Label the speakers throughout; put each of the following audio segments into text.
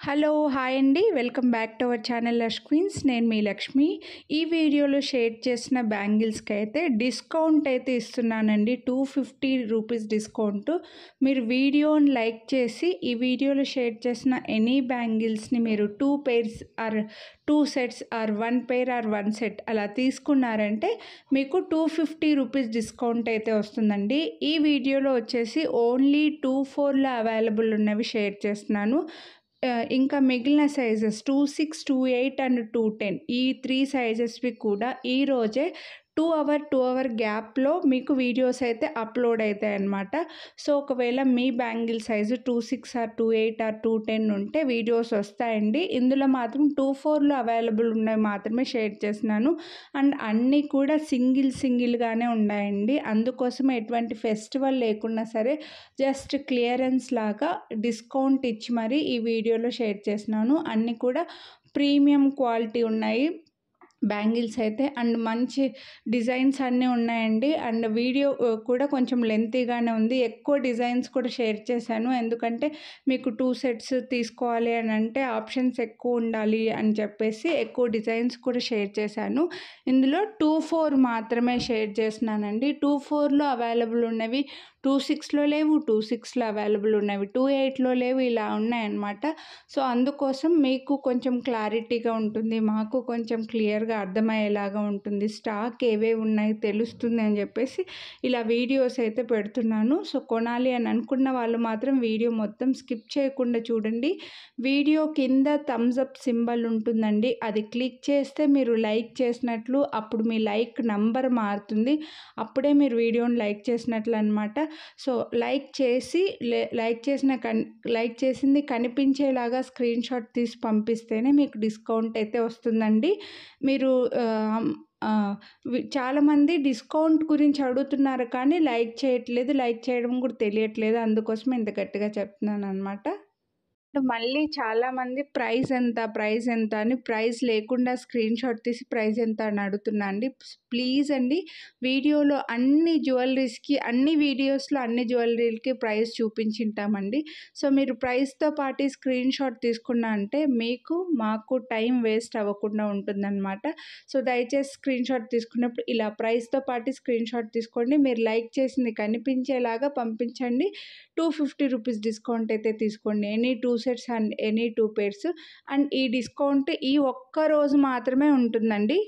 Speaker 1: Hello hi అండి welcome back to our channel lush queens. నేను మీ లక్ష్మి. ఈ వీడియోలో షేర్ చేసిన బ్యాంగిల్స్కి అయితే డిస్కౌంట్ అయితే ఇస్తున్నానండి. 250 రూపీస్ డిస్కౌంట్. మీరు వీడియోని లైక్ చేసి ఈ వీడియోలో షేర్ చేసిన ఎనీ బ్యాంగిల్స్ని మీరు 2 pairs or 2 sets or 1 pair or 1 set అలా తీసుకున్నారంటే మీకు 250 రూపీస్ డిస్కౌంట్ అయితే వస్తుందండి. ఈ వీడియోలో వచ్చేసి ఓన్లీ 2-4లో అవైలబుల్ ఉన్నవి షేర్ చేస్తున్నాను. ఇంకా మిగిలిన సైజెస్ 26, 28 అండ్ 210 ఈ 3 సైజెస్వి కూడా ఈరోజే 2 అవర్ గ్యాప్లో మీకు వీడియోస్ అయితే అప్లోడ్ అవుతాయి అన్నమాట. సో ఒకవేళ మీ బ్యాంగిల్ సైజు 26 ఆర్ 28 ఆర్ 210 ఉంటే వీడియోస్ వస్తాయండి. ఇందులో మాత్రం 2-4లో అవైలబుల్ ఉన్నవి మాత్రమే షేర్ చేస్తున్నాను. అండ్ అన్నీ కూడా సింగిల్గానే ఉన్నాయండి. అందుకోసం ఎటువంటి ఫెస్టివల్ లేకున్నా సరే జస్ట్ క్లియరెన్స్ లాగా డిస్కౌంట్ ఇచ్చి మరి ఈ వీడియోలో షేర్ చేస్తున్నాను. అన్నీ కూడా ప్రీమియం క్వాలిటీ ఉన్నాయి బ్యాంగిల్స్ అయితే. అండ్ మంచి డిజైన్స్ అన్నీ ఉన్నాయండి. అండ్ వీడియో కూడా కొంచెం లెంతీగానే ఉంది. ఎక్కువ డిజైన్స్ కూడా షేర్ చేశాను, ఎందుకంటే మీకు 2 sets తీసుకోవాలి అని అంటే ఆప్షన్స్ ఎక్కువ ఉండాలి అని చెప్పేసి ఎక్కువ డిజైన్స్ కూడా షేర్ చేశాను. ఇందులో 2-4 మాత్రమే షేర్ చేస్తున్నానండి. 2-4లో అవైలబుల్ ఉన్నవి 2-6లో లేవు, 2-6లో అవైలబుల్ ఉన్నవి 2-8లో లేవు, ఇలా ఉన్నాయన్నమాట. సో అందుకోసం మీకు కొంచెం క్లారిటీగా ఉంటుంది, మాకు కొంచెం క్లియర్గా అర్థమయ్యేలాగా ఉంటుంది, స్టాక్ ఏవేవి ఉన్నాయి తెలుస్తుంది అని చెప్పేసి ఇలా వీడియోస్ అయితే పెడుతున్నాను. సో కొనాలి అని అనుకున్న వాళ్ళు మాత్రం వీడియో మొత్తం స్కిప్ చేయకుండా చూడండి. వీడియో కింద థమ్స్ అప్ సింబల్ ఉంటుందండి, అది క్లిక్ చేస్తే మీరు లైక్ చేసినట్లు, అప్పుడు మీ లైక్ నంబర్ మారుతుంది, అప్పుడే మీరు వీడియోని లైక్ చేసినట్లు అనమాట. సో లైక్ చేసింది కనిపించేలాగా స్క్రీన్ షాట్ తీసి పంపిస్తేనే మీకు డిస్కౌంట్ అయితే వస్తుందండి. మీరు చాలామంది డిస్కౌంట్ గురించి అడుగుతున్నారు కానీ లైక్ చేయట్లేదు, లైక్ చేయడం కూడా తెలియట్లేదు. అందుకోసం ఇంత గట్టిగా చెప్తున్నాను అనమాట. మళ్ళీ చాలామంది ప్రైస్ ఎంత అని ప్రైస్ లేకుండా స్క్రీన్ షాట్ తీసి ప్రైస్ ఎంత అని అడుగుతున్నా అండి. ప్లీజ్ అండి, వీడియోలో అన్ని జ్యువెలరీస్కి అన్ని వీడియోస్లో అన్ని జ్యువెలరీలకి ప్రైస్ చూపించింటామండి. సో మీరు ప్రైస్తో పాటు స్క్రీన్ షాట్ తీసుకున్నా అంటే మాకు టైం వేస్ట్ అవ్వకుండా ఉంటుందన్నమాట. సో దయచేసి స్క్రీన్ షాట్ తీసుకున్నప్పుడు ఇలా ప్రైస్తో పాటు స్క్రీన్ షాట్ తీసుకోండి. మీరు లైక్ చేసింది కనిపించేలాగా పంపించండి. 250 రూపీస్ డిస్కౌంట్ అయితే తీసుకోండి. Any 2 sets and any 2 pairs. And ఈ డిస్కౌంట్ ఈ ఒక్క రోజు మాత్రమే ఉంటుందండి.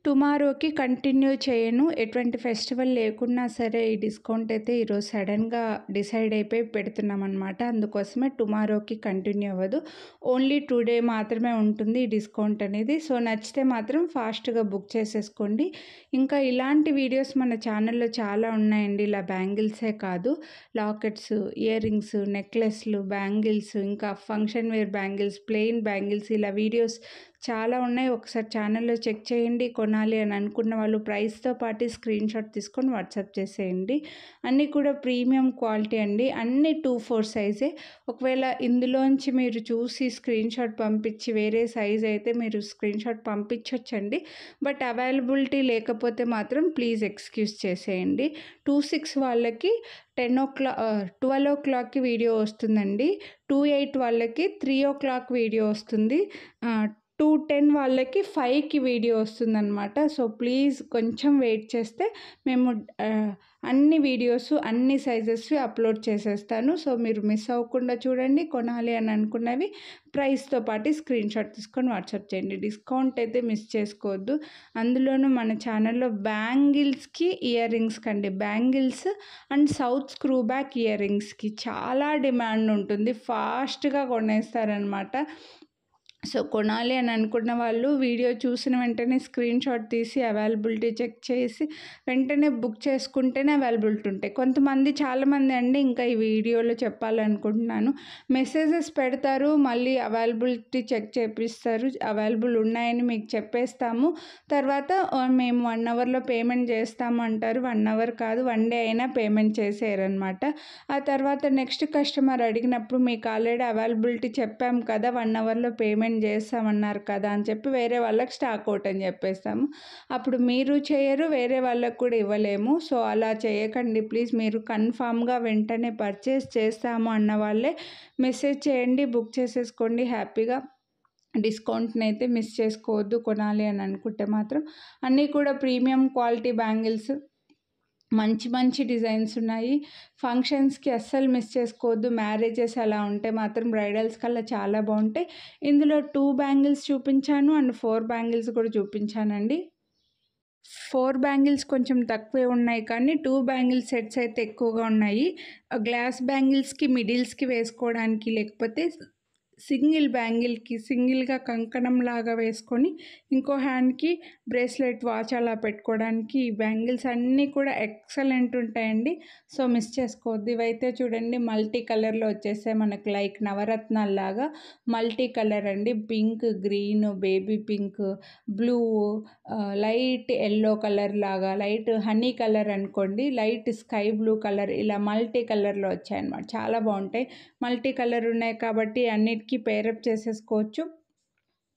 Speaker 1: టుమారోకి కంటిన్యూ చేయను. ఎటువంటి ఫెస్టివల్ లేకున్నా సరే ఈ డిస్కౌంట్ అయితే ఈరోజు సడన్గా డిసైడ్ అయిపోయి పెడుతున్నాం అనమాట. అందుకోసమే టుమారోకి కంటిన్యూ అవ్వదు, ఓన్లీ టుడే మాత్రమే ఉంటుంది ఈ డిస్కౌంట్ అనేది. సో నచ్చితే మాత్రం ఫాస్ట్గా బుక్ చేసేసుకోండి. ఇంకా ఇలాంటి వీడియోస్ మన ఛానల్లో చాలా ఉన్నాయండి. ఇలా బ్యాంగిల్సే కాదు, లాకెట్స్, ఇయర్ రింగ్స్, నెక్లెస్లు, బ్యాంగిల్స్, ఇంకా function wear bangles, plain bangles, ఇలా వీడియోస్ చాలా ఉన్నాయి. ఒకసారి ఛానల్లో చెక్ చేయండి. కొనాలి అని అనుకున్న వాళ్ళు ప్రైస్తో పాటు స్క్రీన్ షాట్ తీసుకొని వాట్సాప్ చేసేయండి. అన్నీ కూడా ప్రీమియం క్వాలిటీ అండి, అన్నీ 2-4 సైజే. ఒకవేళ ఇందులోంచి మీరు చూసి స్క్రీన్ షాట్ పంపించి వేరే సైజ్ అయితే మీరు స్క్రీన్ షాట్ పంపించవచ్చండి. బట్ అవైలబిలిటీ లేకపోతే మాత్రం ప్లీజ్ ఎక్స్క్యూజ్ చేసేయండి. 2-6 వాళ్ళకి 12 o'clockకి వీడియో వస్తుందండి. 2-8 వాళ్ళకి 3 o'clock వీడియో వస్తుంది. 2-10 వాళ్ళకి 5కి వీడియో వస్తుందన్నమాట. సో ప్లీజ్ కొంచెం వెయిట్ చేస్తే మేము అన్ని వీడియోస్ అన్ని సైజెస్వి అప్లోడ్ చేసేస్తాను. సో మీరు మిస్ అవ్వకుండా చూడండి. కొనాలి అని అనుకున్నవి ప్రైస్తో పాటు స్క్రీన్ షాట్ తీసుకొని వాట్సాప్ చేయండి. డిస్కౌంట్ అయితే మిస్ చేసుకోవద్దు. అందులోనూ మన ఛానల్లో బ్యాంగిల్స్కి, ఇయర్ రింగ్స్కి అండి, bangles and south screw back ear రింగ్స్కి చాలా డిమాండ్ ఉంటుంది, ఫాస్ట్గా కొనేస్తారనమాట. సో కొనాలి అని అనుకున్న వాళ్ళు వీడియో చూసిన వెంటనే స్క్రీన్ షాట్ తీసి అవైలబిలిటీ చెక్ చేసి వెంటనే బుక్ చేసుకుంటేనే అవైలబిలిటీ ఉంటాయి. చాలామంది అండి, ఇంకా ఈ వీడియోలో చెప్పాలనుకుంటున్నాను, మెసేజెస్ పెడతారు, మళ్ళీ అవైలబిలిటీ చెక్ చేపిస్తారు, అవైలబుల్ ఉన్నాయని మీకు చెప్పేస్తాము, తర్వాత మేము 1 అవర్లో పేమెంట్ చేస్తాము అంటారు. 1 అవర్ కాదు, 1 డే అయినా పేమెంట్ చేసేయరనమాట. ఆ తర్వాత నెక్స్ట్ కస్టమర్ అడిగినప్పుడు మీకు ఆల్రెడీ అవైలబిలిటీ చెప్పాము కదా, 1 అవర్లో పేమెంట్ మేము చేస్తామన్నారు కదా అని చెప్పి వేరే వాళ్ళకి స్టాక్ అవుట్ అని చెప్పేస్తాము. అప్పుడు మీరు చేయరు, వేరే వాళ్ళకి కూడా ఇవ్వలేము. సో అలా చేయకండి ప్లీజ్. మీరు కన్ఫామ్గా వెంటనే పర్చేస్ చేస్తాము అన్న వాళ్ళే మెసేజ్ చేయండి, బుక్ చేసేసుకోండి హ్యాపీగా. డిస్కౌంట్ని అయితే మిస్ చేసుకోవద్దు. కొనాలి అని అనుకుంటే మాత్రం అన్నీ కూడా ప్రీమియం క్వాలిటీ బ్యాంగిల్స్, మంచి మంచి డిజైన్స్ ఉన్నాయి. ఫంక్షన్స్కి అస్సలు మిస్ చేసుకోవద్దు. మ్యారేజెస్ అలా ఉంటే మాత్రం బ్రైడల్స్ కల్లా చాలా బాగుంటాయి. ఇందులో 2 బ్యాంగిల్స్ చూపించాను అండ్ 4 బ్యాంగిల్స్ కూడా చూపించానండి. 4 బ్యాంగిల్స్ కొంచెం తక్కువే ఉన్నాయి కానీ 2 బ్యాంగిల్ సెట్స్ అయితే ఎక్కువగా ఉన్నాయి. గ్లాస్ బ్యాంగిల్స్కి మిడిల్స్కి వేసుకోవడానికి, లేకపోతే సింగిల్ బ్యాంగిల్కి సింగిల్గా కంకణం లాగా వేసుకొని ఇంకో హ్యాండ్కి బ్రేస్లెట్ వాచ్ అలా పెట్టుకోవడానికి ఈ బ్యాంగిల్స్ అన్నీ కూడా ఎక్సలెంట్ ఉంటాయండి. సో మిస్ చేసుకోవద్దు. ఇవైతే చూడండి మల్టీ కలర్లో వచ్చేసాయి మనకు, లైక్ నవరత్నాల్లాగా మల్టీ కలర్ అండి. Pink, green, baby pink, blue, light yellow colour లాగా, లైట్ హనీ కలర్ అనుకోండి, లైట్ స్కై బ్లూ కలర్, ఇలా మల్టీ కలర్లో వచ్చాయన్నమాట. చాలా బాగుంటాయి. మల్టీ కలర్ ఉన్నాయి కాబట్టి అన్నిటికీ పేరప్ చేసేసుకోవచ్చు,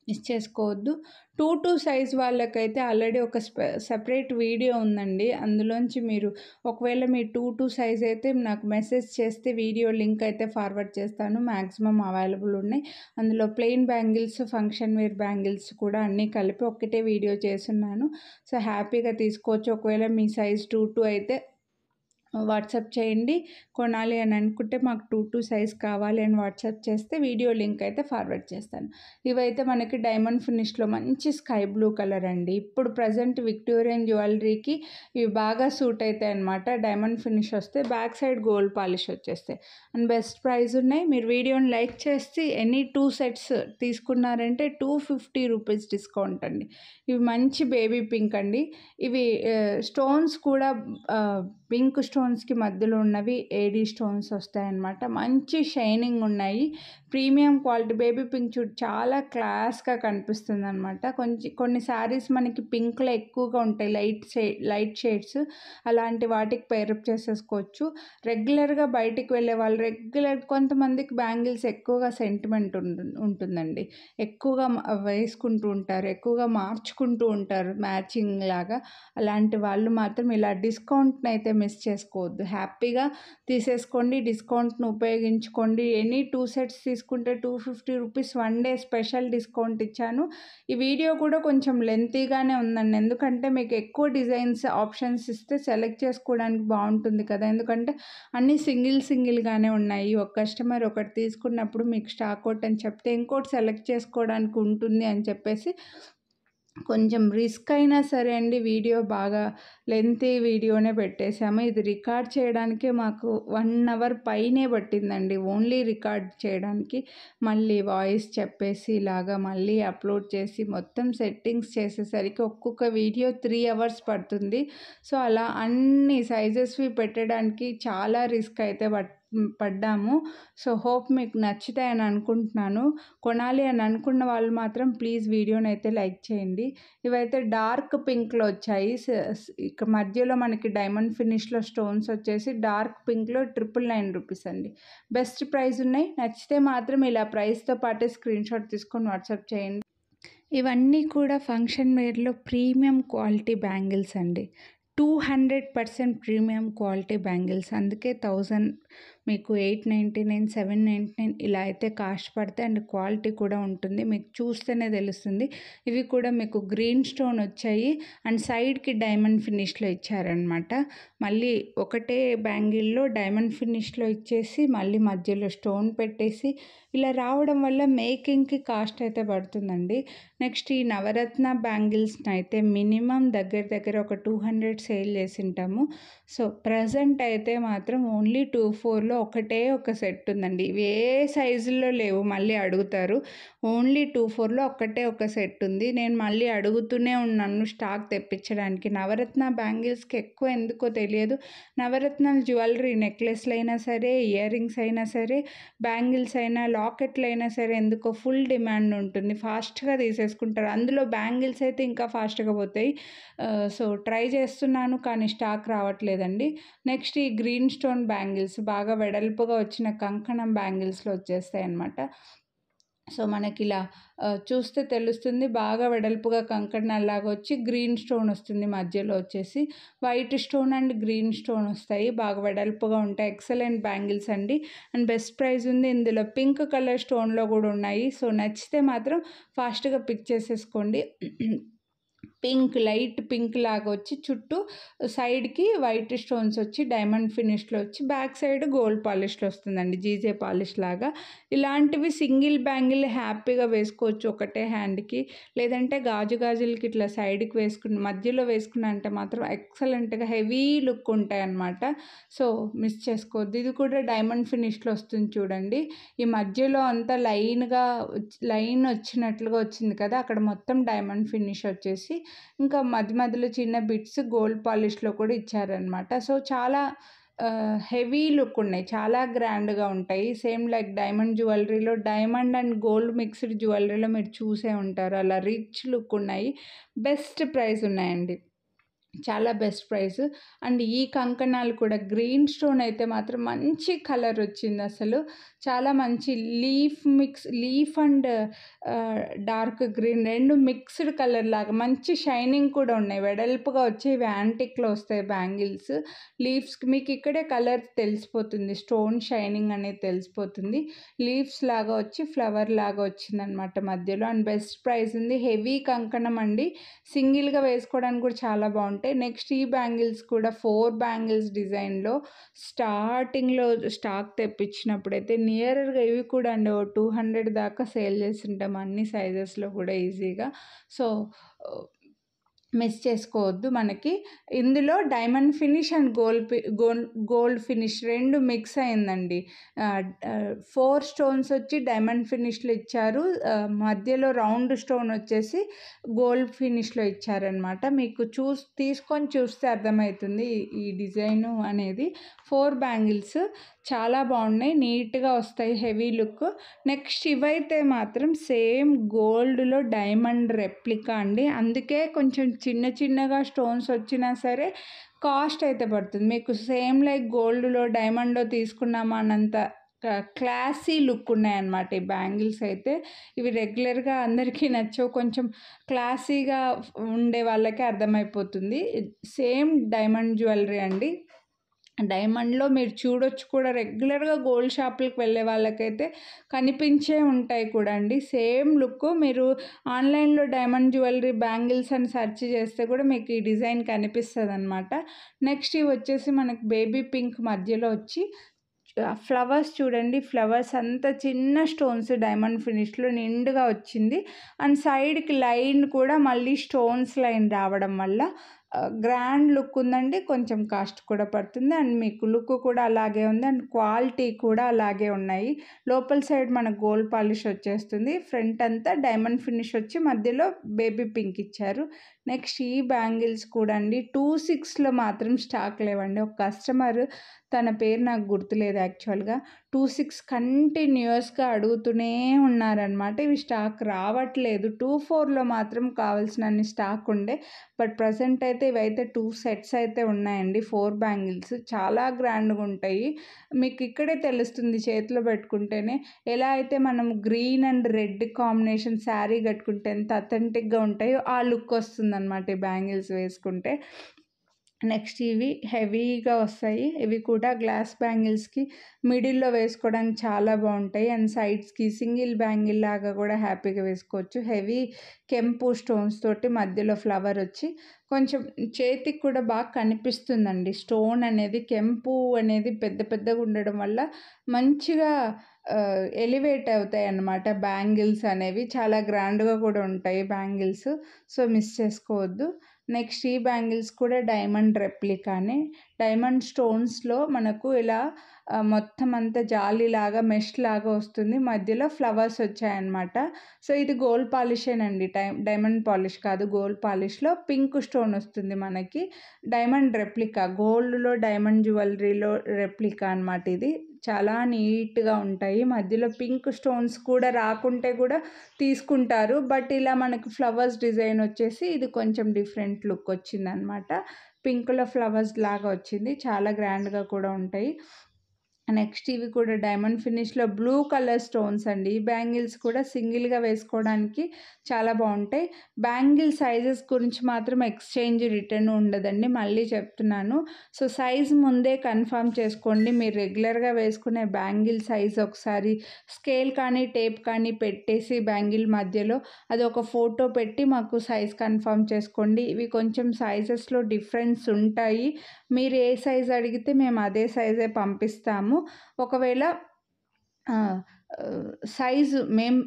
Speaker 1: మిస్ చేసుకోవద్దు. 2 సైజ్ వాళ్ళకైతే ఆల్రెడీ ఒక సెపరేట్ వీడియో ఉందండి. అందులోంచి మీరు ఒకవేళ మీ 2 సైజ్ అయితే నాకు మెసేజ్ చేస్తే వీడియో లింక్ అయితే ఫార్వర్డ్ చేస్తాను. మ్యాక్సిమం అవైలబుల్ ఉన్నాయి. అందులో plain bangles, function wear bangles కూడా అన్నీ కలిపి ఒకటే వీడియో చేస్తున్నాను. సో హ్యాపీగా తీసుకోవచ్చు. ఒకవేళ మీ సైజ్ 2 అయితే వాట్సాప్ చేయండి. కొనాలి అని అనుకుంటే మాకు 2 సైజ్ కావాలి అని వాట్సాప్ చేస్తే వీడియో లింక్ అయితే ఫార్వర్డ్ చేస్తాను. ఇవైతే మనకి డైమండ్ ఫినిష్లో మంచి స్కై బ్లూ కలర్ అండి. ఇప్పుడు ప్రజెంట్ విక్టోరియన్ జ్యువెలరీకి ఇవి బాగా సూట్ అవుతాయి అన్నమాట. డైమండ్ ఫినిష్ వస్తే బ్యాక్ సైడ్ గోల్డ్ పాలిష్ వచ్చేస్తాయి అండ్ బెస్ట్ ప్రైస్ ఉన్నాయి. మీరు వీడియోని లైక్ చేసి ఎనీ 2 సెట్స్ తీసుకున్నారంటే 250 రూపీస్ డిస్కౌంట్ అండి. ఇవి మంచి బేబీ పింక్ అండి. ఇవి స్టోన్స్ కూడా పింక్ స్టోన్స్కి మధ్యలో ఉన్నవి ఏడీ స్టోన్స్ వస్తాయన్నమాట. మంచి షైనింగ్ ఉన్నాయి. ప్రీమియం క్వాలిటీ బేబీ పింక్ చూడు చాలా క్లాస్గా కనిపిస్తుంది అనమాట. కొన్ని శారీస్ మనకి పింక్లో ఎక్కువగా ఉంటాయి, లైట్ షేడ్స్, అలాంటి వాటికి పేరప్ చేసేసుకోవచ్చు. రెగ్యులర్గా బయటికి వెళ్ళే వాళ్ళు కొంతమందికి బ్యాంగిల్స్ ఎక్కువగా సెంటిమెంట్ ఉంటుందండి. ఎక్కువగా వేసుకుంటూ ఉంటారు, ఎక్కువగా మార్చుకుంటూ ఉంటారు మ్యాచింగ్ లాగా. అలాంటి వాళ్ళు మాత్రం ఇలా డిస్కౌంట్ని అయితే మిస్ చేసుకోవద్దు. హ్యాపీగా తీసేసుకోండి, డిస్కౌంట్ను ఉపయోగించుకోండి. ఎనీ 2 సెట్స్ తీసుకుంటే 250 రూపీస్ 1 డే స్పెషల్ డిస్కౌంట్ ఇచ్చాను. ఈ వీడియో కూడా కొంచెం లెంతీగానే ఉందండి, ఎందుకంటే మీకు ఎక్కువ డిజైన్స్ ఆప్షన్స్ ఇస్తే సెలెక్ట్ చేసుకోవడానికి బాగుంటుంది కదా. ఎందుకంటే అన్నీ సింగిల్గానే ఉన్నాయి. ఒక కస్టమర్ ఒకటి తీసుకున్నప్పుడు మీకు స్టాక్ అవుట్ అని చెప్తే ఇంకోటి సెలెక్ట్ చేసుకోవడానికి ఉంటుంది అని చెప్పేసి కొంచెం రిస్క్ అయినా సరే అండి వీడియో బాగా లెంతీ వీడియోనే పెట్టేశాము. ఇది రికార్డ్ చేయడానికే మాకు 1 అవర్ పైనే పట్టిందండి, ఓన్లీ రికార్డ్ చేయడానికి. మళ్ళీ వాయిస్ చెప్పేసి ఇలాగా మళ్ళీ అప్లోడ్ చేసి మొత్తం సెట్టింగ్స్ చేసేసరికి ఒక్కొక్క వీడియో 3 అవర్స్ పడుతుంది. సో అలా అన్ని సైజెస్వి పెట్టడానికి చాలా రిస్క్ అయితే పడ్డాము. సో హోప్ మీకు నచ్చుతాయని అనుకుంటున్నాను. కొనాలి అని అనుకున్న వాళ్ళు మాత్రం ప్లీజ్ వీడియోని అయితే లైక్ చేయండి. ఇవైతే డార్క్ పింక్లో వచ్చాయి. ఇక మధ్యలో మనకి డైమండ్ ఫినిష్లో స్టోన్స్ వచ్చేసి డార్క్ పింక్లో 999 రూపీస్ అండి. బెస్ట్ ప్రైస్ ఉన్నాయి. నచ్చితే మాత్రం ఇలా ప్రైస్తో పాటే స్క్రీన్ షాట్ తీసుకొని వాట్సాప్ చేయండి. ఇవన్నీ కూడా ఫంక్షన్ వేర్లో ప్రీమియం క్వాలిటీ బ్యాంగిల్స్ అండి. 200% ప్రీమియం క్వాలిటీ బ్యాంగిల్స్. అందుకే 1000 మీకు 899, 799 ఇలా అయితే కాస్ట్ పడతాయి అండ్ క్వాలిటీ కూడా ఉంటుంది. మీకు చూస్తేనే తెలుస్తుంది. ఇవి కూడా మీకు గ్రీన్ స్టోన్ వచ్చాయి అండ్ సైడ్కి డైమండ్ ఫినిష్లో ఇచ్చారనమాట. మళ్ళీ ఒకటే బ్యాంగిల్లో డైమండ్ ఫినిష్లో ఇచ్చేసి మళ్ళీ మధ్యలో స్టోన్ పెట్టేసి ఇలా రావడం వల్ల మేకింగ్కి కాస్ట్ అయితే పడుతుందండి. నెక్స్ట్ ఈ నవరత్న బ్యాంగిల్స్ని అయితే మినిమం దగ్గర ఒక 200 సేల్ చేసి ఉంటాము. సో ప్రజెంట్ అయితే మాత్రం ఓన్లీ 24లో ఒకటే ఒక సెట్ ఉందండి. ఇవి ఏ సైజుల్లో లేవు, మళ్ళీ అడుగుతారు. ఓన్లీ 24లో ఒకటే ఒక సెట్ ఉంది. నేను మళ్ళీ అడుగుతూనే ఉన్నాను స్టాక్ తెప్పించడానికి. నవరత్న బ్యాంగిల్స్కి ఎక్కువ ఎందుకో తెలియదు, నవరత్నాల జ్యువెలరీ నెక్లెస్లు అయినా సరే, ఇయర్ రింగ్స్ అయినా సరే, బ్యాంగిల్స్ అయినా, లాకెట్లు అయినా సరే ఎందుకో ఫుల్ డిమాండ్ ఉంటుంది. ఫాస్ట్గా తీసేసుకుంటారు. అందులో బ్యాంగిల్స్ అయితే ఇంకా ఫాస్ట్గా పోతాయి. సో ట్రై చేస్తున్నాను కానీ స్టాక్ రావట్లేదండి. నెక్స్ట్ ఈ గ్రీన్ స్టోన్ బ్యాంగిల్స్ బాగా వెడల్పుగా వచ్చిన కంకణం బ్యాంగిల్స్లో వచ్చేస్తాయి అన్నమాట. సో మనకిలా చూస్తే తెలుస్తుంది. బాగా వెడల్పుగా కంకణాల్లాగా వచ్చి గ్రీన్ స్టోన్ వస్తుంది మధ్యలో వచ్చేసి. White stone and green stone వస్తాయి. బాగా వెడల్పుగా ఉంటాయి. ఎక్సలెంట్ బ్యాంగిల్స్ అండి. అండ్ బెస్ట్ ప్రైస్ ఉంది. ఇందులో పింక్ కలర్ స్టోన్‌లో కూడా ఉన్నాయి. సో నచ్చితే మాత్రం ఫాస్ట్‌గా పిక్ చేసేసుకోండి. పింక్, లైట్ పింక్ లాగా వచ్చి చుట్టూ సైడ్‌కి వైట్ స్టోన్స్ వచ్చి డైమండ్ ఫినిష్‌లో వచ్చి బ్యాక్ సైడ్ గోల్డ్ పాలిష్‌లో వస్తుందండి. జీజే పాలిష్ లాగా. ఇలాంటివి సింగిల్ బ్యాంగిల్ హ్యాపీగా వేసుకోవచ్చు ఒకటే హ్యాండ్‌కి. లేదంటే గాజులకి ఇట్లా సైడ్‌కి మధ్యలో వేసుకున్నా అంటే మాత్రం ఎక్సలెంట్‌గా హెవీ లుక్ ఉంటాయన్నమాట. సో మిస్ చేసుకోవద్దు. ఇది కూడా డైమండ్ ఫినిష్‌లో వస్తుంది చూడండి. ఈ మధ్యలో అంతా లైన్ వచ్చినట్లుగా వచ్చింది కదా! అక్కడ మొత్తం డైమండ్ ఫినిష్ వచ్చేసి ఇంకా మధ్యలో చిన్న బిట్స్ గోల్డ్ పాలిష్‌లో కూడా ఇచ్చారనమాట. సో చాలా హెవీ లుక్ ఉన్నాయి. చాలా గ్రాండ్‌గా ఉంటాయి. సేమ్ లైక్ డైమండ్ జ్యువెలరీలో డైమండ్ అండ్ గోల్డ్ మిక్స్డ్ జ్యువెలరీలో మీరు చూసే ఉంటారు. అలా రిచ్ లుక్ ఉన్నాయి. బెస్ట్ ప్రైస్ ఉన్నాయండి. చాలా బెస్ట్ ప్రైస్. అండ్ ఈ కంకణాలు కూడా గ్రీన్ స్టోన్ అయితే మాత్రం మంచి కలర్ వచ్చింది అసలు. చాలా మంచి leaf and dark green 2 mixed colour లాగా మంచి షైనింగ్ కూడా ఉన్నాయి. వెడల్పుగా వచ్చేవి యాంటిక్‌లో వస్తాయి బ్యాంగిల్స్. లీవ్స్‌కి మీకు ఇక్కడే కలర్ తెలిసిపోతుంది. స్టోన్ షైనింగ్ అనేది తెలిసిపోతుంది. లీవ్స్ లాగా వచ్చి ఫ్లవర్ లాగా వచ్చిందనమాట మధ్యలో. అండ్ బెస్ట్ ప్రైస్ ఉంది. హెవీ కంకణం అండి. సింగిల్‌గా వేసుకోవడానికి కూడా చాలా బాగుంటాయి. నెక్స్ట్ ఈ బ్యాంగిల్స్ కూడా 4 బ్యాంగిల్స్ డిజైన్‌లో స్టార్టింగ్‌లో స్టాక్ తెప్పించినప్పుడైతే నియర్‌గా ఇవి కూడా అండి ఓ 200 దాకా సేల్ చేసుంటాం అన్ని సైజెస్‌లో కూడా ఈజీగా. సో మిస్ చేసుకోవద్దు. మనకి ఇందులో diamond finish and gold finish 2 mix అయిందండి. 4 స్టోన్స్ వచ్చి డైమండ్ ఫినిష్‌లో ఇచ్చారు. మధ్యలో రౌండ్ స్టోన్ వచ్చేసి గోల్డ్ ఫినిష్‌లో ఇచ్చారనమాట. మీకు తీసుకొని చూస్తే అర్థమవుతుంది ఈ డిజైను అనేది. 4 బ్యాంగిల్స్ చాలా బాగున్నాయి. నీట్‌గా వస్తాయి. Heavy look. నెక్స్ట్ ఇవైతే మాత్రం సేమ్ గోల్డ్‌లో డైమండ్ రెప్లికా అండి. అందుకే కొంచెం చిన్నగా స్టోన్స్ వచ్చినా సరే కాస్ట్ అయితే పడుతుంది. మీకు సేమ్ లైక్ గోల్డ్‌లో డైమండ్‌లో తీసుకున్నామా అన్నంత క్లాసీ లుక్ ఉన్నాయన్నమాట ఈ బ్యాంగిల్స్ అయితే. ఇవి రెగ్యులర్‌గా అందరికీ నచ్చవు. కొంచెం క్లాసీగా ఉండే వాళ్ళకే అర్థమైపోతుంది. సేమ్ డైమండ్ జ్యువెలరీ అండి. డైమండ్‌లో మీరు చూడొచ్చు కూడా రెగ్యులర్‌గా గోల్డ్ షాపులకి వెళ్ళే వాళ్ళకైతే కనిపించే ఉంటాయి కూడా అండి. సేమ్ లుక్ మీరు ఆన్‌లైన్‌లో డైమండ్ జ్యువెలరీ బ్యాంగిల్స్ అని సెర్చ్ చేస్తే కూడా మీకు ఈ డిజైన్ కనిపిస్తదనమాట. నెక్స్ట్ ఇవి వచ్చేసి మనకి బేబీ పింక్ మధ్యలో వచ్చి ఫ్లవర్స్ చూడండి. ఫ్లవర్స్ అంతా చిన్న స్టోన్స్ డైమండ్ ఫినిష్‌లో నిండుగా వచ్చింది. అండ్ సైడ్‌కి లైన్ కూడా మళ్ళీ స్టోన్స్ లైన్ రావడం వల్ల గ్రాండ్ లుక్ ఉందండి. కొంచెం కాస్ట్ కూడా పడుతుంది. అండ్ మీకు లుక్ కూడా అలాగే ఉంది. అండ్ క్వాలిటీ కూడా అలాగే ఉన్నాయి. లోపల సైడ్ మనకు గోల్డ్ పాలిష్ వచ్చేస్తుంది. ఫ్రంట్ అంతా డైమండ్ ఫినిష్ వచ్చి మధ్యలో బేబీ పింక్ ఇచ్చారు. నెక్స్ట్ ఈ బ్యాంగిల్స్ కూడా అండి 26లో మాత్రం స్టాక్ లేవండి. ఒక కస్టమర్ తన పేరు నాకు గుర్తులేదు యాక్చువల్‌గా. 26 కంటిన్యూయస్‌గా అడుగుతూనే ఉన్నారనమాట. ఇవి స్టాక్ రావట్లేదు. 24లో మాత్రం కావాల్సినన్ని స్టాక్ ఉండే. బట్ ప్రెజెంట్ అయితే ఇవైతే 2 సెట్స్ అయితే ఉన్నాయండి. 4 బ్యాంగిల్స్ చాలా గ్రాండ్‌గా ఉంటాయి. మీకు ఇక్కడే తెలుస్తుంది చేతిలో పెట్టుకుంటేనే. ఎలా అయితే మనం green and red combination sari కట్టుకుంటే ఎంత అథెంటిక్‌గా ఉంటాయో ఆ లుక్ వస్తుందన్నమాట ఈ బ్యాంగిల్స్ వేసుకుంటే. నెక్స్ట్ ఇవి హెవీగా వస్తాయి. ఇవి కూడా గ్లాస్ బ్యాంగిల్స్‌కి మిడిల్‌లో వేసుకోవడానికి చాలా బాగుంటాయి. అండ్ సైడ్స్‌కి సింగిల్ బ్యాంగిల్ లాగా కూడా హ్యాపీగా వేసుకోవచ్చు. హెవీ కెంపు స్టోన్స్ తోటి మధ్యలో ఫ్లవర్ వచ్చి కొంచెం చేతికి కూడా బాగా కనిపిస్తుందండి. స్టోన్ అనేది కెంపు అనేది పెద్దగా ఉండడం వల్ల మంచిగా ఎలివేట్ అవుతాయన్నమాట బ్యాంగిల్స్ అనేవి. చాలా గ్రాండ్‌గా కూడా ఉంటాయి బ్యాంగిల్స్. సో మిస్ చేసుకోవద్దు. నెక్స్ట్ ఈ బ్యాంగిల్స్ కూడా డైమండ్ రెప్లికానే. డైమండ్ స్టోన్స్‌లో మనకు ఇలా మొత్తం అంతా జాలీలాగా మెష్ లాగా వస్తుంది. మధ్యలో ఫ్లవర్స్ వచ్చాయన్నమాట. సో ఇది గోల్డ్ పాలిషేనండి. డైమండ్ పాలిష్ కాదు. గోల్డ్ పాలిష్‌లో పింక్ స్టోన్ వస్తుంది మనకి. డైమండ్ రెప్లికా గోల్డ్‌లో డైమండ్ జ్యువెలరీలో రెప్లికా అనమాట ఇది. చాలా నీట్‌గా ఉంటాయి. మధ్యలో పింక్ స్టోన్స్ కూడా రాకుంటే కూడా తీసుకుంటారు. బట్ ఇలా మనకు ఫ్లవర్స్ డిజైన్ వచ్చేసి ఇది కొంచెం డిఫరెంట్ లుక్ వచ్చిందనమాట. పింక్‌లో ఫ్లవర్స్ లాగా వచ్చింది. చాలా గ్రాండ్‌గా కూడా ఉంటాయి. నెక్స్ట్ ఇవి కూడా డైమండ్ ఫినిష్‌లో బ్లూ కలర్ స్టోన్స్ అండి. ఈ బ్యాంగిల్స్ కూడా సింగిల్‌గా వేసుకోవడానికి చాలా బావుంటాయి. బ్యాంగిల్ సైజెస్ గురించి మాత్రం ఎక్స్‌చేంజ్, రిటర్న్ ఉండదండి. మళ్ళీ చెప్తున్నాను. సో, సైజ్ ముందే కన్ఫర్మ్ చేసుకోండి. మీరు రెగ్యులర్‌గా వేసుకునే బ్యాంగిల్ సైజ్ ఒకసారి స్కేల్ కానీ, టేప్ కానీ పెట్టేసి బ్యాంగిల్ మధ్యలో అదొక ఫోటో పెట్టి మాకు సైజ్ కన్ఫర్మ్ చేసుకోండి. ఇవి కొంచెం సైజెస్‌లో డిఫరెన్స్ ఉంటాయి. మీరు ఏ సైజ్ అడిగితే మేము అదే సైజే పంపిస్తాము. ఒకవేళ సైజు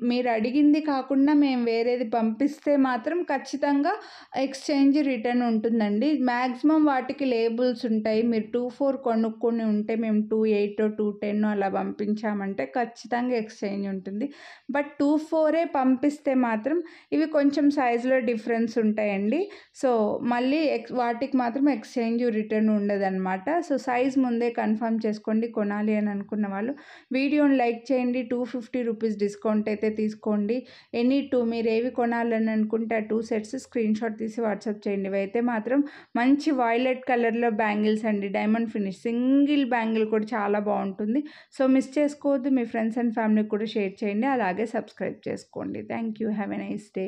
Speaker 1: మీరు అడిగింది కాకుండా మేము వేరేది పంపిస్తే మాత్రం ఖచ్చితంగా ఎక్స్‌చేంజ్, రిటర్న్ ఉంటుందండి. మాక్సిమం వాటికి లేబుల్స్ ఉంటాయి. మీరు 24 కొనుక్కొని ఉంటే మేము 28, 210 అలా పంపించామంటే ఖచ్చితంగా ఎక్స్‌చేంజ్ ఉంటుంది. బట్ 24 పంపిస్తే మాత్రం ఇవి కొంచెం సైజులో డిఫరెన్స్ ఉంటాయండి. సో, మళ్ళీ వాటికి మాత్రం ఎక్స్‌చేంజ్, రిటర్న్ ఉండదనమాట. సో, సైజ్ ముందే కన్ఫర్మ్ చేసుకోండి కొనాలి అని అనుకున్న వాళ్ళు. వీడియోని లైక్ చేయండి. ₹250 డిస్కౌంట్ అయితే తీసుకోండి. ఎనీ 2 మీరు ఏవి కొనాలని అనుకుంటే ఆ 2 సెట్స్ స్క్రీన్‌షాట్ తీసి వాట్సాప్ చేయండి. ఇవైతే మాత్రం మంచి వైలెట్ కలర్‌లో బ్యాంగిల్స్ అండి. డైమండ్ ఫినిష్ సింగిల్ బ్యాంగిల్ కూడా చాలా బావుంటుంది. సో, మిస్ చేసుకోవద్దు. మీ ఫ్రెండ్స్ అండ్ ఫ్యామిలీకి కూడా షేర్ చేయండి. అలాగే సబ్స్క్రైబ్ చేసుకోండి. Thank you. Have a nice day.